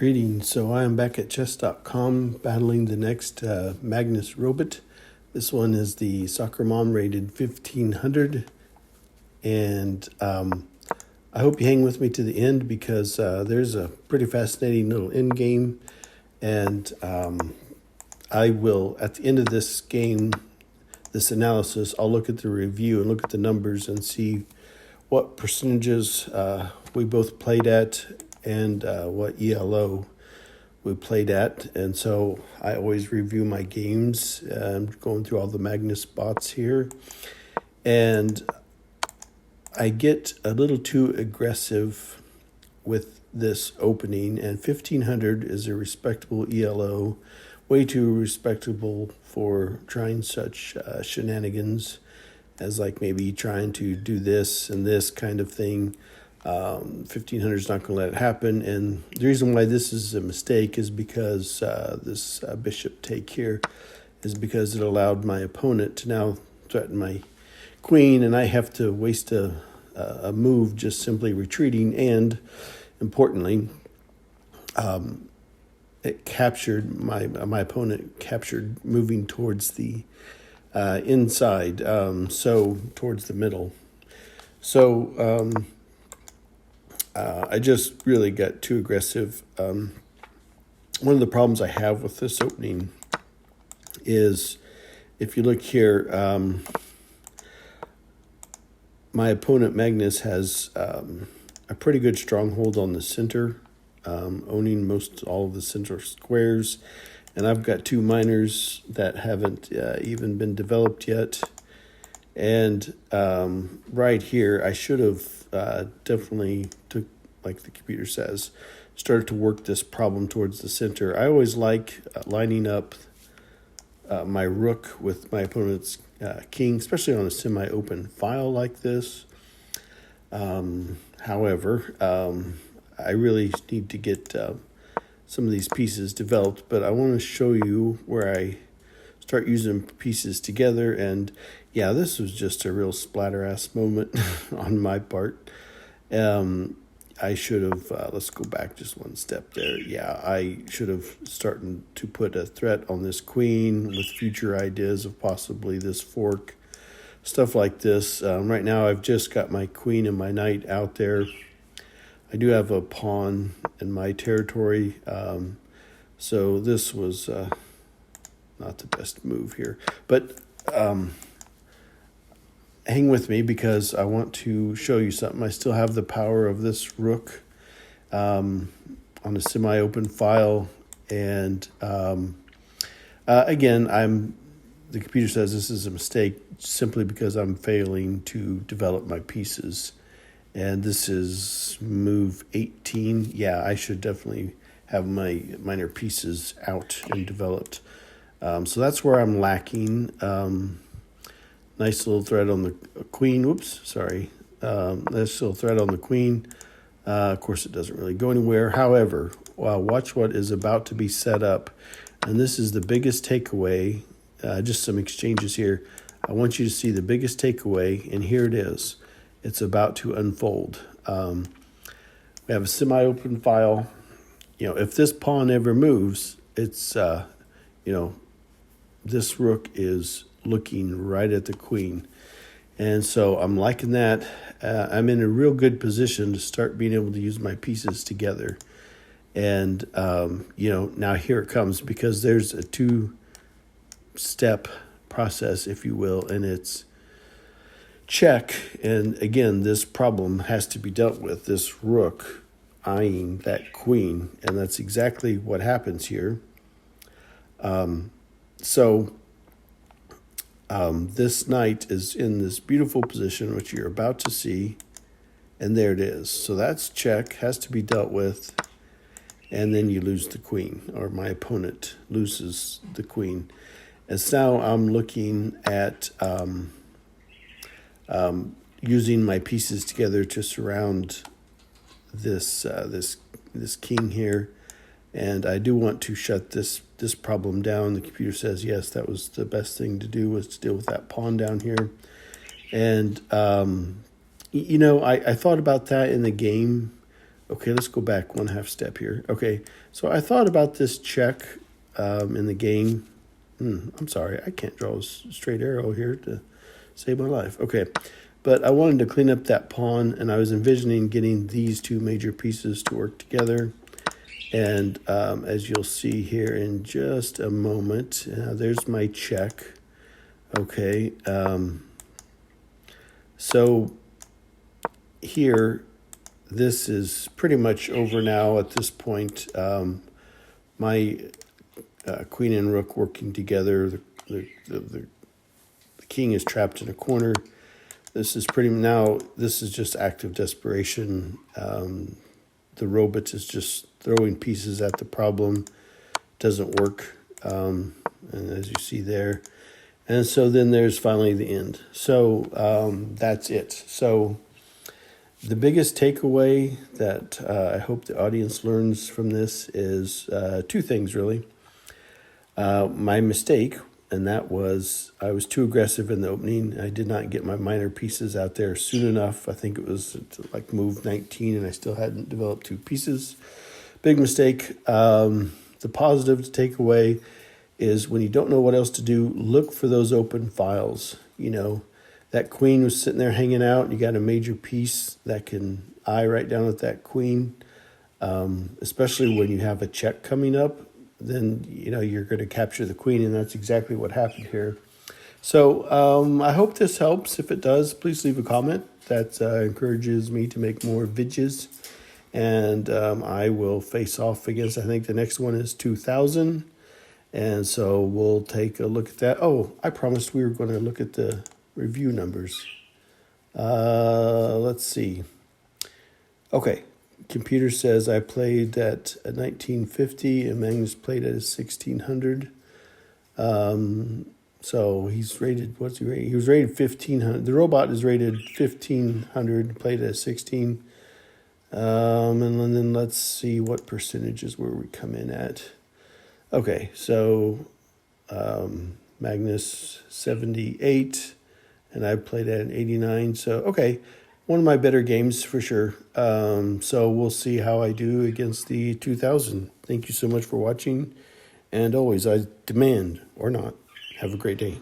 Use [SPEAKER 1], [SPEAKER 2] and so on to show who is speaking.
[SPEAKER 1] Greetings. So I am back at chess.com battling the next Magnus robot. This one is the Soccer Mom rated 1500. And I hope you hang with me to the end because there's a pretty fascinating little end game. And I will, at the end of this game, this analysis, I'll look at the review and look at the numbers and see what percentages we both played at and what ELO we played at. And so I always review my games. I'm going through all the Magnus bots here. And I get a little too aggressive with this opening, and 1500 is a respectable ELO, way too respectable for trying such shenanigans as like maybe trying to do this and this kind of thing. 1500 is not going to let it happen, and the reason why this is a mistake is because this bishop take here is because it allowed my opponent to now threaten my queen, and I have to waste a move just simply retreating. And importantly, it captured my opponent captured moving towards the inside, so towards the middle. So I just really got too aggressive. One of the problems I have with this opening is, if you look here, my opponent Magnus has a pretty good stronghold on the center, owning all of the central squares. And I've got two minors that haven't even been developed yet. And right here, I should have definitely took, like the computer says, started to work this problem towards the center. I always like lining up my rook with my opponent's king, especially on a semi-open file like this. However, I really need to get some of these pieces developed, but I want to show you where I start using pieces together. And yeah, this was just a real splatter-ass moment on my part. I should have, let's go back just one step there. Yeah, I should have started to put a threat on this queen with future ideas of possibly this fork, stuff like this. Right now, I've just got my queen and my knight out there. I do have a pawn in my territory, so this was not the best move here. But hang with me because I want to show you something. I still have the power of this rook on a semi-open file. And again, the computer says this is a mistake simply because I'm failing to develop my pieces. And this is move 18. Yeah, I should definitely have my minor pieces out and developed. So that's where I'm lacking. Nice little thread on the queen. Whoops, sorry. Nice little thread on the queen. Of course, it doesn't really go anywhere. However, watch what is about to be set up. And this is the biggest takeaway. Just some exchanges here. I want you to see the biggest takeaway, and here it is. It's about to unfold. We have a semi-open file. If this pawn ever moves, it's, this rook is looking right at the queen. And so I'm liking that. I'm in a real good position to start being able to use my pieces together. And, now here it comes, because there's a two-step process, if you will, and it's check. And again, this problem has to be dealt with, this rook eyeing that queen. And that's exactly what happens here. This knight is in this beautiful position, which you're about to see, and there it is. So that's check, has to be dealt with, and then you lose the queen, or my opponent loses the queen. And so now I'm looking at using my pieces together to surround this king here. And I do want to shut this problem down. The computer says, yes, that was the best thing to do, was to deal with that pawn down here. And, I thought about that in the game Okay, let's go back one half step here. Okay, so I thought about this check in the game. I'm sorry, I can't draw a straight arrow here to save my life. Okay, but I wanted to clean up that pawn, and I was envisioning getting these two major pieces to work together. And as you'll see here in just a moment, there's my check. Okay, so here, this is pretty much over now at this point. My queen and rook working together. The king is trapped in a corner. This is this is just active desperation. The robot is just throwing pieces at the problem. Doesn't work. And as you see there. And so then there's finally the end. So that's it. So the biggest takeaway that I hope the audience learns from this is two things, really. My mistake, and that was I was too aggressive in the opening. I did not get my minor pieces out there soon enough. I think it was like move 19, and I still hadn't developed two pieces. Big mistake. The positive to take away is when you don't know what else to do, look for those open files. You know, that queen was sitting there hanging out, and you got a major piece that can eye right down at that queen, especially when you have a check coming up. Then, you know, you're going to capture the queen, and that's exactly what happened here. So I hope this helps. If it does, please leave a comment. That encourages me to make more videos. And I will face off against, I think the next one is 2000. And so we'll take a look at that. Oh, I promised we were going to look at the review numbers. Let's see. Okay. Computer says I played at 1950 and Magnus played at 1600. So he's rated, what's he rated? He was rated 1500. The robot is rated 1500, played at 16. And then let's see what percentages where we come in at. Okay, so Magnus 78, and I played at an 89. So, okay, one of my better games for sure. So we'll see how I do against the 2000. Thank you so much for watching. And always, I demand, or not, have a great day.